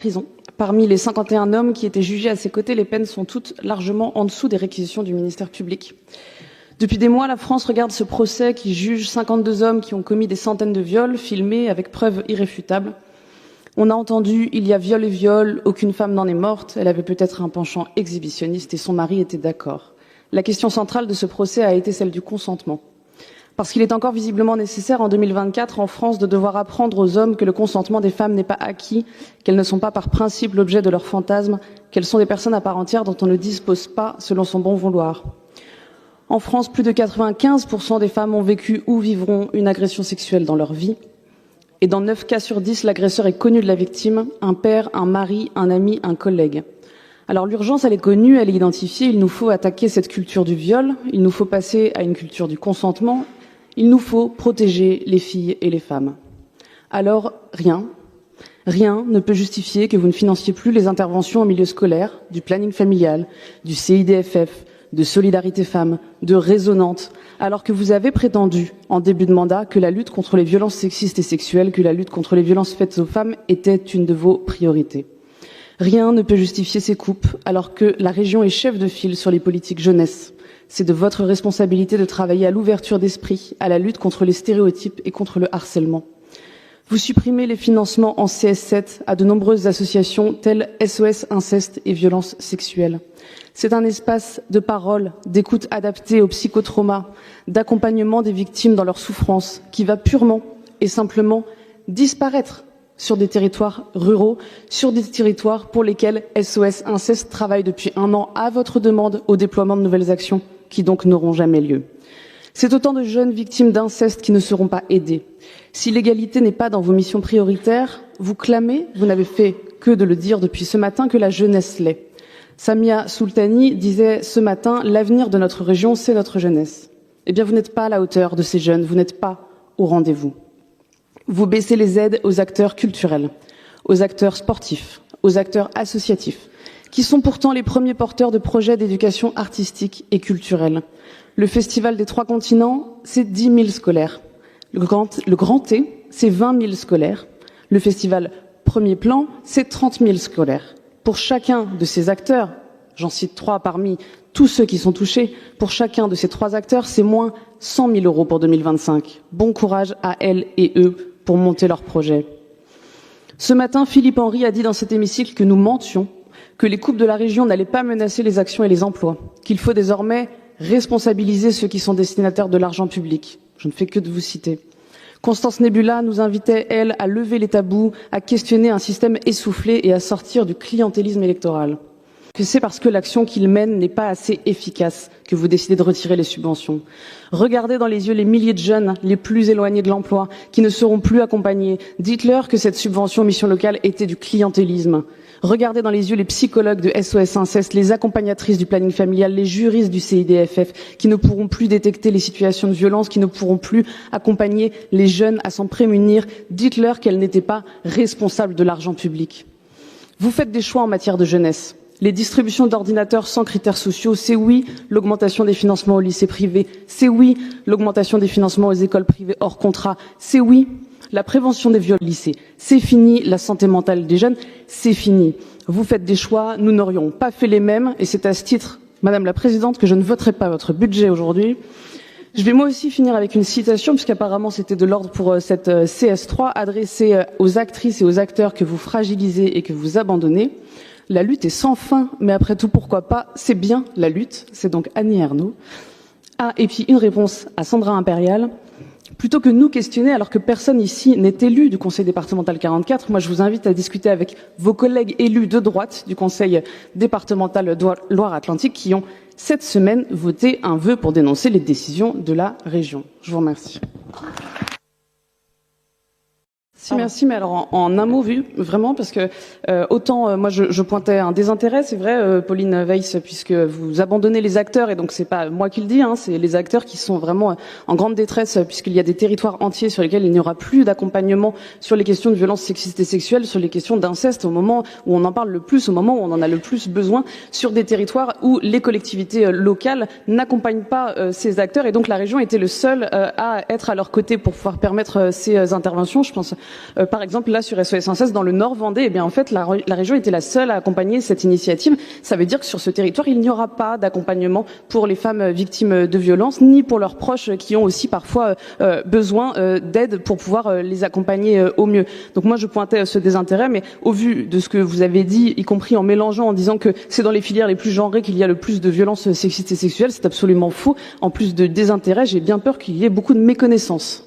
prison. Parmi les 51 hommes qui étaient jugés à ses côtés, les peines sont toutes largement en dessous des réquisitions du ministère public. Depuis des mois, la France regarde ce procès qui juge 52 hommes qui ont commis des centaines de viols, filmés avec preuves irréfutables. On a entendu « il y a viol et viol, aucune femme n'en est morte, elle avait peut-être un penchant exhibitionniste et son mari était d'accord ». La question centrale de ce procès a été celle du consentement. Parce qu'il est encore visiblement nécessaire en 2024 en France de devoir apprendre aux hommes que le consentement des femmes n'est pas acquis, qu'elles ne sont pas par principe l'objet de leurs fantasmes, qu'elles sont des personnes à part entière dont on ne dispose pas selon son bon vouloir. En France, plus de 95% des femmes ont vécu ou vivront une agression sexuelle dans leur vie. Et dans 9 cas sur 10, l'agresseur est connu de la victime, un père, un mari, un ami, un collègue. Alors l'urgence, elle est connue, elle est identifiée, il nous faut attaquer cette culture du viol, il nous faut passer à une culture du consentement, il nous faut protéger les filles et les femmes. Alors rien ne peut justifier que vous ne financiez plus les interventions au milieu scolaire, du planning familial, du CIDFF, de Solidarité Femmes, de Résonante, alors que vous avez prétendu, en début de mandat, que la lutte contre les violences sexistes et sexuelles, que la lutte contre les violences faites aux femmes était une de vos priorités. Rien ne peut justifier ces coupes, alors que la région est chef de file sur les politiques jeunesse. C'est de votre responsabilité de travailler à l'ouverture d'esprit, à la lutte contre les stéréotypes et contre le harcèlement. Vous supprimez les financements en CS7 à de nombreuses associations telles SOS Inceste et Violences Sexuelles. C'est un espace de parole, d'écoute adaptée au psychotrauma, d'accompagnement des victimes dans leur souffrance, qui va purement et simplement disparaître sur des territoires ruraux, sur des territoires pour lesquels SOS Inceste travaille depuis 1 an à votre demande au déploiement de nouvelles actions qui donc n'auront jamais lieu. C'est autant de jeunes victimes d'inceste qui ne seront pas aidées. Si l'égalité n'est pas dans vos missions prioritaires, vous clamez, vous n'avez fait que de le dire depuis ce matin, que la jeunesse l'est. Samia Soultani disait ce matin « L'avenir de notre région, c'est notre jeunesse ». Eh bien, vous n'êtes pas à la hauteur de ces jeunes, vous n'êtes pas au rendez-vous. Vous baissez les aides aux acteurs culturels, aux acteurs sportifs, aux acteurs associatifs, qui sont pourtant les premiers porteurs de projets d'éducation artistique et culturelle. Le Festival des 3 continents, c'est 10 000 scolaires. Le Grand T, c'est 20 000 scolaires. Le Festival Premier Plan, c'est 30 000 scolaires. Pour chacun de ces acteurs, j'en cite 3 parmi tous ceux qui sont touchés, pour chacun de ces 3 acteurs, c'est moins 100 000 € pour 2025. Bon courage à elles et eux pour monter leur projet. Ce matin, Philippe Henry a dit dans cet hémicycle que nous mentions, que les coupes de la région n'allaient pas menacer les actions et les emplois, qu'il faut désormais responsabiliser ceux qui sont destinataires de l'argent public. Je ne fais que de vous citer. Constance Nebula nous invitait, elle, à lever les tabous, à questionner un système essoufflé et à sortir du clientélisme électoral. C'est parce que l'action qu'il mène n'est pas assez efficace que vous décidez de retirer les subventions. Regardez dans les yeux les milliers de jeunes les plus éloignés de l'emploi, qui ne seront plus accompagnés. Dites-leur que cette subvention mission locale était du clientélisme. Regardez dans les yeux les psychologues de SOS Inceste, les accompagnatrices du planning familial, les juristes du CIDFF, qui ne pourront plus détecter les situations de violence, qui ne pourront plus accompagner les jeunes à s'en prémunir. Dites-leur qu'elles n'étaient pas responsables de l'argent public. Vous faites des choix en matière de jeunesse. Les distributions d'ordinateurs sans critères sociaux, c'est oui l'augmentation des financements aux lycées privés, c'est oui l'augmentation des financements aux écoles privées hors contrat, c'est oui la prévention des viols au lycée, c'est fini la santé mentale des jeunes, c'est fini. Vous faites des choix, nous n'aurions pas fait les mêmes, et c'est à ce titre, Madame la Présidente, que je ne voterai pas votre budget aujourd'hui. Je vais moi aussi finir avec une citation, puisqu'apparemment c'était de l'ordre pour cette CS3, adressée aux actrices et aux acteurs que vous fragilisez et que vous abandonnez. La lutte est sans fin, mais après tout, pourquoi pas? C'est bien la lutte. C'est donc Annie Ernaux. Ah, et puis une réponse à Sandra Impérial. Plutôt que nous questionner, alors que personne ici n'est élu du Conseil départemental 44, moi je vous invite à discuter avec vos collègues élus de droite du Conseil départemental Loire-Atlantique qui ont cette semaine voté un vœu pour dénoncer les décisions de la région. Je vous remercie. Merci, mais alors en un mot vu, vraiment, parce que autant moi je pointais un désintérêt, c'est vrai, Pauline Weiss, puisque vous abandonnez les acteurs, et donc c'est pas moi qui le dis, hein, c'est les acteurs qui sont vraiment en grande détresse, puisqu'il y a des territoires entiers sur lesquels il n'y aura plus d'accompagnement sur les questions de violences sexistes et sexuelles, sur les questions d'inceste, au moment où on en parle le plus, au moment où on en a le plus besoin, sur des territoires où les collectivités locales n'accompagnent pas ces acteurs, et donc la région était le seul à être à leur côté pour pouvoir permettre ces interventions. Je pense Par exemple, là sur SOS Inceste dans le Nord Vendée, eh bien en fait la région était la seule à accompagner cette initiative. Ça veut dire que sur ce territoire, il n'y aura pas d'accompagnement pour les femmes victimes de violences, ni pour leurs proches qui ont aussi parfois besoin d'aide pour pouvoir les accompagner au mieux. Donc moi je pointais ce désintérêt, mais au vu de ce que vous avez dit, y compris en mélangeant, en disant que c'est dans les filières les plus genrées qu'il y a le plus de violences sexistes et sexuelles, c'est absolument faux. En plus de désintérêt, j'ai bien peur qu'il y ait beaucoup de méconnaissance.